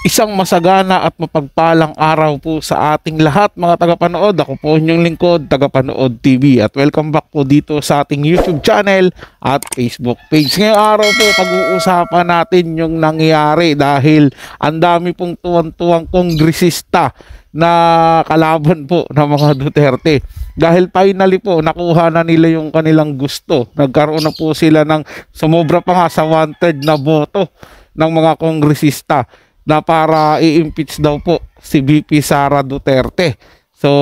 Isang masagana at mapagpalang araw po sa ating lahat mga tagapanood. Ako po inyong lingkod, Tagapanood TV, at welcome back po dito sa ating YouTube channel at Facebook page. Ngayong araw po pag-uusapan natin yung nangyayari dahil ang dami pong tuwang-tuwang kongresista na kalaban po ng mga Duterte. Dahil finally po nakuha na nila yung kanilang gusto. Nagkaroon na po sila ng sumobra pa nga sa wanted na boto ng mga kongresista na para i-impeach daw po si VP Sara Duterte. So,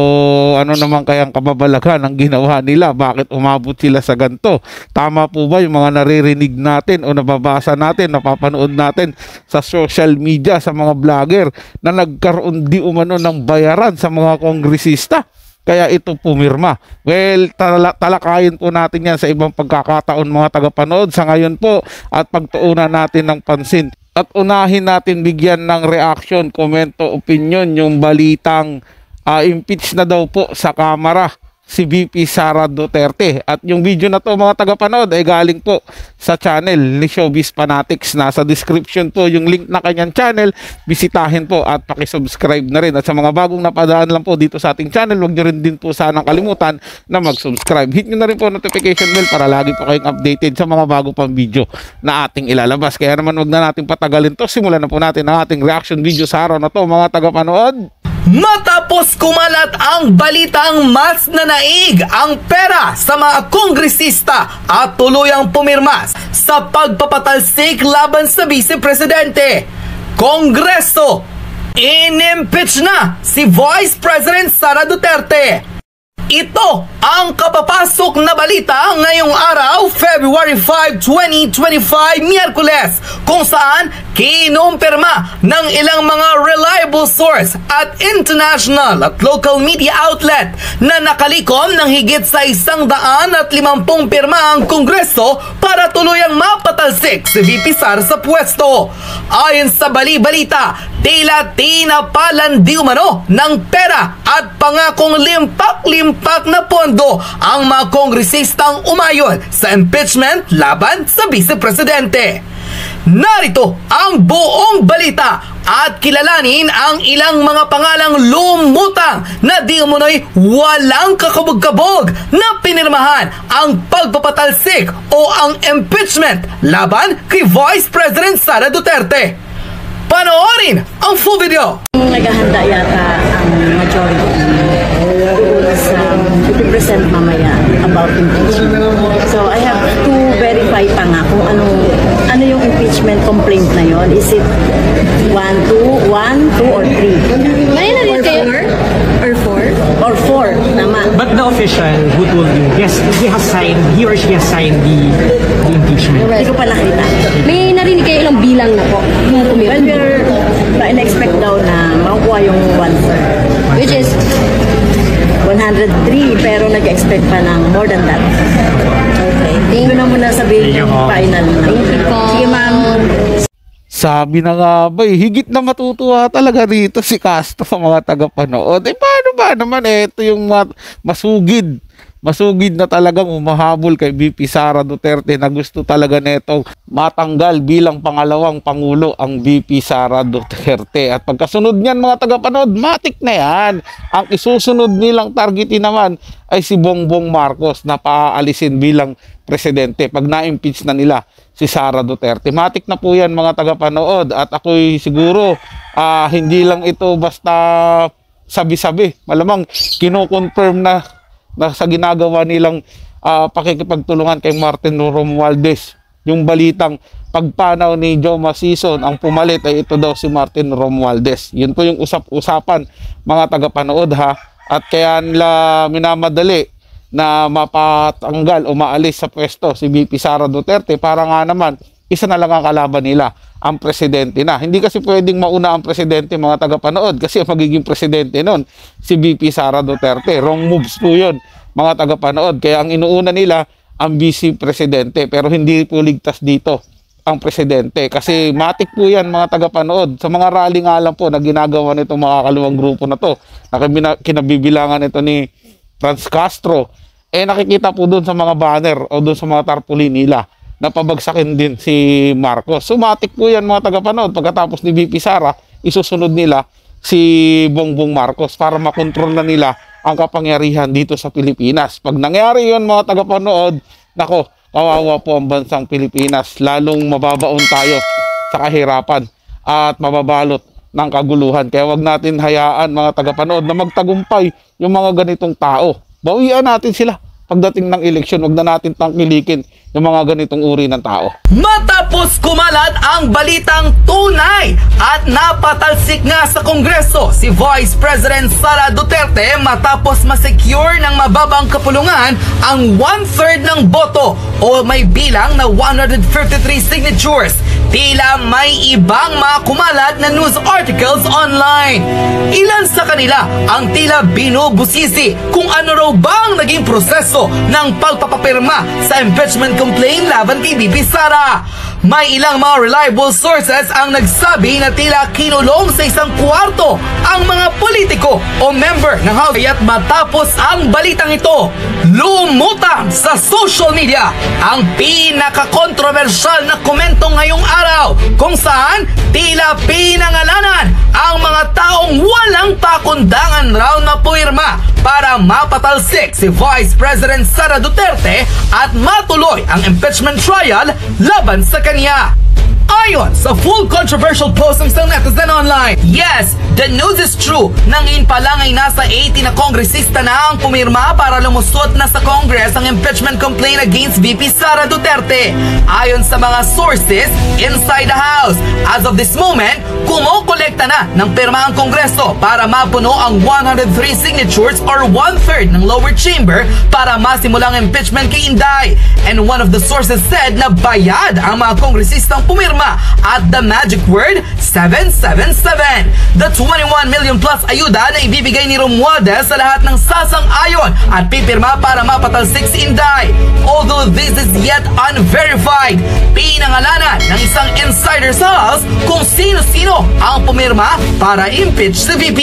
ano naman kayang kababalagan ang ginawa nila? Bakit umabot sila sa ganito? Tama po ba yung mga naririnig natin o nababasa natin, napapanood natin sa social media, sa mga vlogger na nagkaroon di umano ng bayaran sa mga kongresista? Kaya ito pumirma. Well, talakayin po natin yan sa ibang pagkakataon mga tagapanood sa ngayon po at pagtuunan natin ng pansin. At unahin natin bigyan ng reaction, komento, opinion yung balitang impeach na daw po sa Kamara si VP Sara Duterte. At yung video na to mga tagapanood ay galing po sa channel ni Showbiz Fanatics. Nasa description po yung link na kanyang channel. Bisitahin po at pakisubscribe na rin. At sa mga bagong napadaan lang po dito sa ating channel, huwag nyo rin din po sanang kalimutan na mag-subscribe. Hit nyo na rin po notification bell para lagi po kayong updated sa mga bago pang video na ating ilalabas. Kaya naman huwag na natin patagalin to. Simulan na po natin ang ating reaction video sa araw na to mga tagapanood. Matapos kumalat ang balitang mas nanaig ang pera sa mga kongresista at tuluyang pumirma sa pagpapatalsik laban sa Vice Presidente, Kongreso, in-impeach na si Vice President Sara Duterte. Ito ang kapapasok na balita ngayong araw, February 5, 2025, Miyerkules, kung saan kinumpirma ng ilang mga reliable source at international at local media outlet na nakalikom ng higit sa 150 pirma ang Kongreso para tuluyang mapatalsik si VP Sara sa pwesto. Ayon sa bali-balita, tila tinapalan di umano ng pera at pangakong limpak-limpak na pondo ang mga kongresistang umayon sa impeachment laban sa Vice Presidente. Narito ang buong balita at kilalanin ang ilang mga pangalang lumutang na di umano'y walang kakabog-kabog na pinirmahan ang pagpapatalsik o ang impeachment laban kay Vice President Sara Duterte. Panoorin ang full video. Naghahanda yata ang majority sa present mamaya about impeachment. So I have to verify pa nga kung ano yung impeachment complaint na yon. Is it 1, 2, or 3? May na kayo? Or 4? Or 4, tama. But the official who told you, yes, he or she has signed the impeachment. Hindi ko pa nakita. May narinig kayo ilang bilang na po? Well, we're in-expect daw na makukuha yung 1/3. Which is? 103, pero nag-expect pa ng more than that. Okay. Hindi ko na muna sabihin yung final na. Sige, ma'am. Sabi na nga ba, higit na matutuwa talaga rito si Castro mga tagapanood. Paano ba naman ito yung masugid na talagang umahabol kay VP Sara Duterte na gusto talaga netong matanggal bilang pangalawang pangulo ang VP Sara Duterte. At pagkasunod niyan mga tagapanood, matik na yan. Ang isusunod nilang targetin naman ay si Bongbong Marcos na paaalisin bilang presidente pag na-impeach na nila si Sara Duterte. Matik na po yan mga tagapanood at ako'y siguro hindi lang ito basta sabi-sabi. Malamang kino-confirm na sa ginagawa nilang pakikipagtulungan kay Martin Romualdez. Yung balitang pagpanaw ni Joe Masison ang pumalit ay ito daw si Martin Romualdez. Yun po yung usap-usapan mga tagapanood ha. At kaya nila minamadali na mapatanggal o maalis sa pwesto si VP Sara Duterte para nga naman isa na lang ang kalaban nila, ang presidente na. Hindi kasi pwedeng mauna ang presidente mga tagapanood kasi magiging presidente nun si VP Sara Duterte. Wrong moves po yun mga tagapanood. Kaya ang inuuna nila ang vice presidente pero hindi po ligtas dito ang presidente kasi matik po yan mga tagapanood. Sa mga rally nga lang po na ginagawa nitong mga kaluwang grupo na to na kinabibilangan ito ni Franz Castro, nakikita po doon sa mga banner o doon sa mga tarpaulin nila na pabagsakin din si Marcos. Sumatik po yan mga tagapanood pagkatapos ni VP Sara isusunod nila si Bongbong Marcos para makontrol na nila ang kapangyarihan dito sa Pilipinas. Pag nangyari yun mga tagapanood, nako, kawawa po ang bansang Pilipinas. Lalong mababaon tayo sa kahirapan at mababalot ng kaguluhan. Kaya wag natin hayaan mga tagapanood na magtagumpay yung mga ganitong tao. Bawian natin sila pagdating ng eleksyon. Wag na natin tangkilikin yung mga ganitong uri ng tao. Matapos kumalat ang balitang tunay at napatalsik nga sa Kongreso si Vice President Sara Duterte matapos masecure ng mababang kapulungan ang 1/3 ng boto o may bilang na 153 signatures. Tila may ibang mga kumalat na news articles online. Ilan sa kanila ang tila binubusisi kung ano raw bang naging proseso ng pagpapapirma sa impeachment complaint laban kay VP Sara. May ilang mga reliable sources ang nagsabi na tila kinulong sa isang kwarto ang mga politiko o member ng House. At matapos ang balitang ito, lumutang sa social media ang pinaka-kontrobersyal na komento ngayong araw kung saan tila pinangalanan ang mga taong walang pakundangan raw na pumirma para mapatalsik si Vice President Sara Duterte at matuloy ang impeachment trial laban sa kanya. Ayon sa full controversial post ng isang netizen online, yes, the news is true. Nangin pa lang ay nasa 80 na kongresista na ang pumirma para lumusot na sa Congress ang impeachment complaint against VP Sara Duterte. Ayon sa mga sources inside the House, as of this moment, kumukolekta na ng pirma ang Kongreso para mapuno ang 103 signatures or 1/3 ng lower chamber para masimulang impeachment kay Inday. And one of the sources said na bayad ang mga kongresistang pumirma at the magic word 777. The 21 million plus ayuda na ibibigay ni Romualdez sa lahat ng sasang-ayon at pipirma para mapatalsik si Inday. Although this is yet unverified, pinangalanan ng isang insider sa House kung sino-sino ang pumirma para impeach si VP.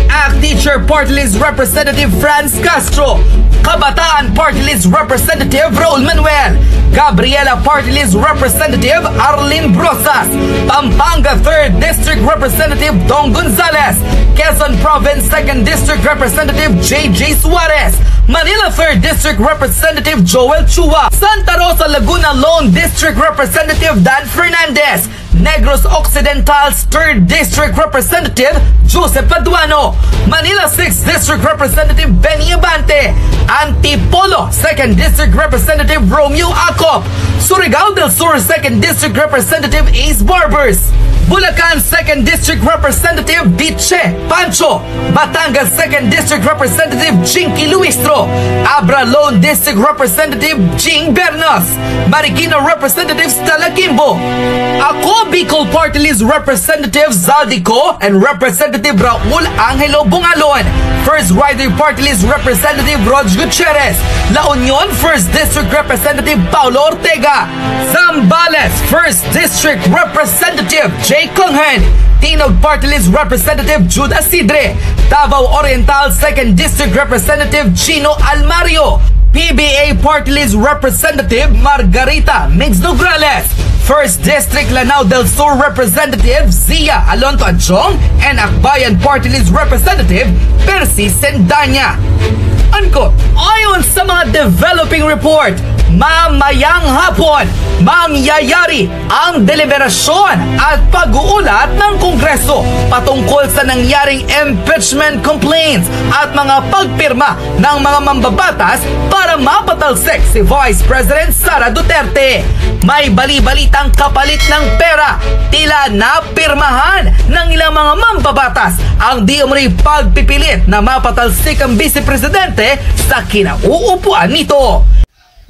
ACT Teacher Party List Representative Franz Castro, Kabataan Party List Representative Raul Manuel, Gabriela Party List Representative Arlene Brosas, Pampanga 3rd District Representative Dong Gonzales, Quezon Province 2nd District Representative JJ Suarez, Manila 3rd District Representative Joel Chua, Santa Rosa Laguna Lone District Representative Dan Fernandez, Negros Occidental's 3rd District Representative Joseph Paduano, Manila 6th District Representative Benny Abante, Antipolo 2nd District Representative Romeo Acop, Surigao del Sur 2nd District Representative Ace Barbers, Bulacan 2nd District Representative Diche Pancho, Batangas 2nd District Representative Jinky Luistro, Abra Lone District Representative Jing Bernas, Marikina Representative Stella Kimbo, Ako Bicol Party List Representative Zaldico and Representative Raul Angelo Bungalon, First Rider Party List Representative Rog Gutierrez, La Union 1st District Representative Paulo Ortega, Zambales 1st District Representative Jay Kunghen, Tinog Party List Representative Jude Asidre, Davao Oriental 2nd District Representative Chino Almario, PBA Party List Representative Margarita Migs Nograles, 1st District Lanao del Sur Representative Zia Alonto Adjong, and Akbayan Party List Representative Percy Sendanya. Unquote. Ayon sa mga developing report, mamayang hapon mangyayari ang deliberasyon at pag-uulat ng Kongreso patungkol sa nangyaring impeachment complaints at mga pagpirma ng mga mambabatas para mapatalsik si Vice President Sara Duterte. May bali-balitang kapalit ng pera, tila napirmahan ng ilang mga mambabatas ang di umano'y pagpipilit na mapatalsik ang Vice Presidente sa kinauupuan nito.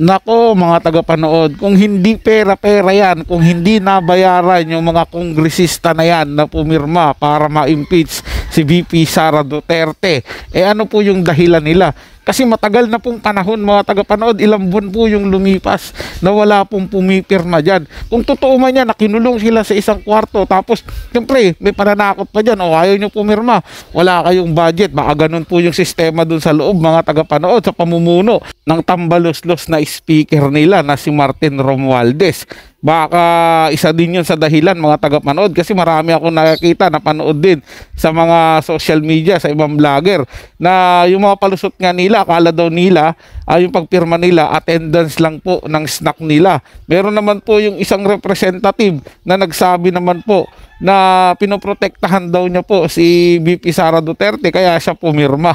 Nako mga tagapanood, kung hindi pera-pera yan, kung hindi nabayaran yung mga kongresista na yan na pumirma para ma-impeach si VP Sara Duterte, ano po yung dahilan nila? Kasi matagal na pong panahon mga tagapanood, ilang buwan po yung lumipas na wala pong pumipirma dyan. Kung totoo man yan, nakinulong sila sa isang kwarto, tapos siyempre may pananakot pa dyan, ayaw nyo pumirma, wala kayong budget, baka ganun po yung sistema dun sa loob mga tagapanood sa pamumuno ng tambalos-los na speaker nila na si Martin Romualdez. Baka isa din yun sa dahilan mga tagapanood, kasi marami akong nakakita na panood din sa mga social media, sa ibang vlogger, na yung mga palusot nga nila, akala daw nila yung pagpirma nila attendance lang po ng snack nila. Meron naman po yung isang representative na nagsabi naman po na pinoprotektahan daw niya po si VP Sara Duterte kaya siya pumirma.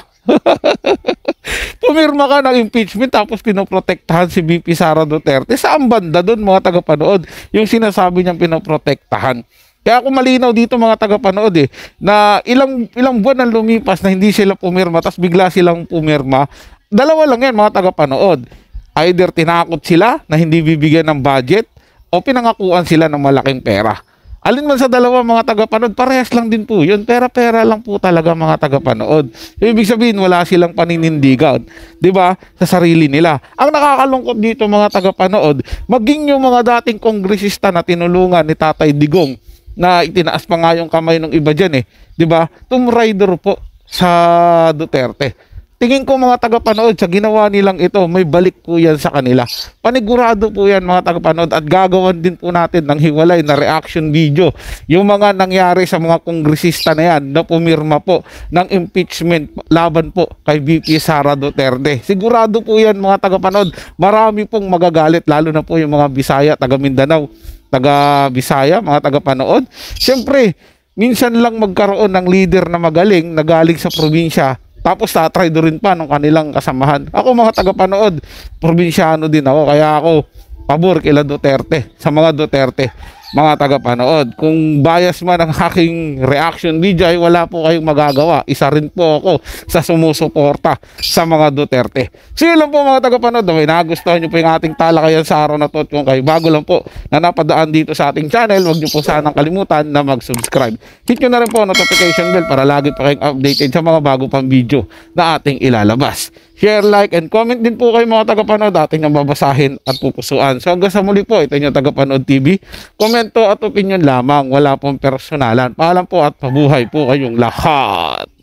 Pumirma ka ng impeachment tapos pinoprotektahan si VP Sara Duterte. Saan banda doon mga tagapanood yung sinasabi niyang pinoprotektahan? Kaya ako malinaw dito mga tagapanood na ilang buwan ang lumipas na hindi sila pumirma tapos bigla silang pumirma. Dalawa lang yan mga tagapanood. Either tinakot sila na hindi bibigyan ng budget o pinangakuan sila ng malaking pera. Alin man sa dalawa mga tagapanood, parehas lang din po yun. Pera-pera lang po talaga mga tagapanood. Ibig sabihin, wala silang paninindigan, di ba, sa sarili nila. Ang nakakalungkot dito mga tagapanood, maging yung mga dating kongresista na tinulungan ni Tatay Digong, na itinaas pa nga yung kamay ng iba dyan di ba, Tomb Raider po sa Duterte. Tingin ko mga tagapanood, sa ginawa nilang ito, may balik po yan sa kanila. Panigurado po yan mga tagapanood at gagawan din po natin ng hiwalay na reaction video. Yung mga nangyari sa mga kongresista na yan na pumirma po ng impeachment laban po kay VP Sara Duterte. Sigurado po yan mga tagapanood. Marami pong magagalit, lalo na po yung mga Bisaya, taga Mindanao, taga Bisaya, mga tagapanood. Siyempre, minsan lang magkaroon ng leader na magaling na galing sa probinsya. Tapos tatry rin pa ng kanilang kasamahan. Ako mga tagapanood, probinsyano din ako. Kaya ako pabor kila Duterte, sa mga Duterte, mga tagapanood. Kung bias man ang aking reaction video ay wala po kayong magagawa. Isa rin po ako sa sumusuporta sa mga Duterte. So yun lang po mga tagapanood. May nagustuhan nyo po yung ating talakayan sa araw na to. Kung kayo bago lang po na napadaan dito sa ating channel, huwag nyo po sanang kalimutan na mag-subscribe. Hit nyo na rin po ang notification bell para lagi pa kayong updated sa mga bago pang video na ating ilalabas. Share, like, and comment din po kayo mga tagapanood. Ating nang babasahin at pupusuan. So hanggang sa muli po, ito yung Tagapanood TV. Komento at opinion lamang. Wala pong personalan. Paalam po at mabuhay po kayong lahat.